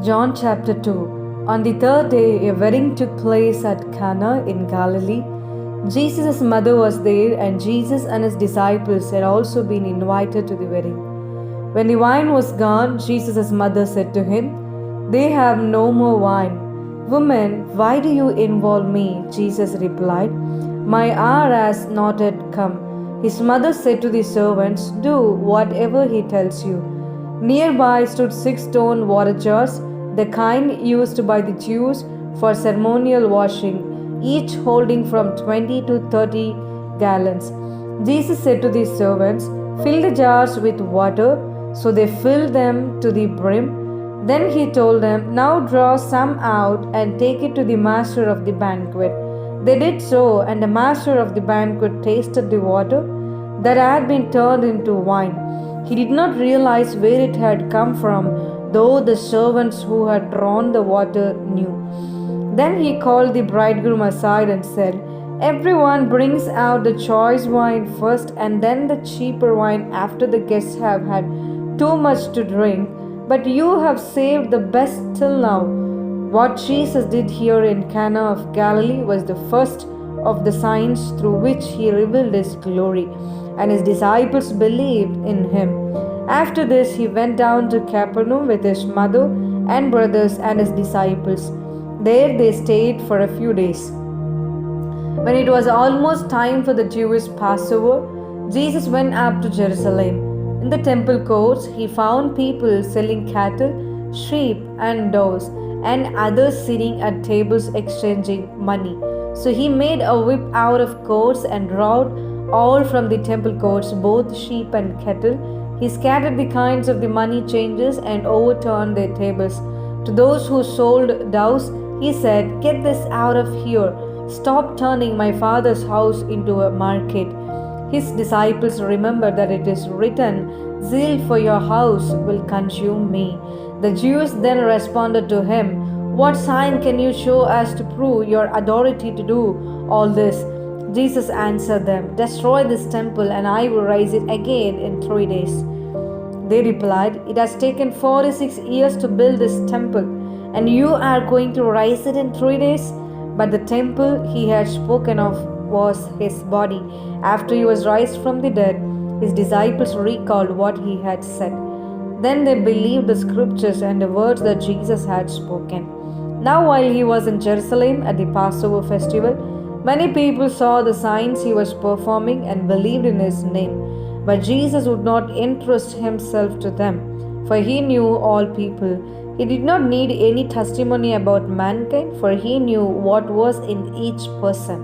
John chapter 2. On the third day, a wedding took place at Cana in Galilee. Jesus' mother was there, and Jesus and his disciples had also been invited to the wedding. When the wine was gone, Jesus' mother said to him, "They have no more wine." "Woman, why do you involve me?" Jesus replied, "My hour has not yet come." His mother said to the servants, "Do whatever he tells you." Nearby stood 6 stone water jars, the kind used by the Jews for ceremonial washing, each holding from 20 to 30 gallons. Jesus said to the servants, "Fill the jars with water." So they filled them to the brim. Then he told them, "Now draw some out and take it to the master of the banquet." They did so, and the master of the banquet tasted the water that had been turned into wine. He did not realize where it had come from, though the servants who had drawn the water knew. Then he called the bridegroom aside and said, "Everyone brings out the choice wine first, and then the cheaper wine after the guests have had too much to drink, but you have saved the best till now." What Jesus did here in Cana of Galilee was the first of the signs through which he revealed his glory, and his disciples believed in him. After this, he went down to Capernaum with his mother and brothers and his disciples. There they stayed for a few days. When it was almost time for the Jewish Passover, Jesus went up to Jerusalem. In the temple courts, he found people selling cattle, sheep, and doves, and others sitting at tables exchanging money. So he made a whip out of cords and robbed all from the temple courts, both sheep and cattle. He scattered the kinds of the money changers and overturned their tables. To those who sold doves, he said, "Get this out of here. Stop turning my Father's house into a market." His disciples remembered that it is written, "Zeal for your house will consume me." The Jews then responded to him, "What sign can you show us to prove your authority to do all this?" Jesus answered them, "Destroy this temple, and I will raise it again in 3 days." They replied, "It has taken 46 years to build this temple, and you are going to raise it in 3 days? But the temple he had spoken of was his body. After he was raised from the dead, his disciples recalled what he had said. Then they believed the scriptures and the words that Jesus had spoken. Now, while he was in Jerusalem at the Passover festival, many people saw the signs he was performing and believed in his name. But Jesus would not entrust himself to them, for he knew all people. He did not need any testimony about mankind, for he knew what was in each person.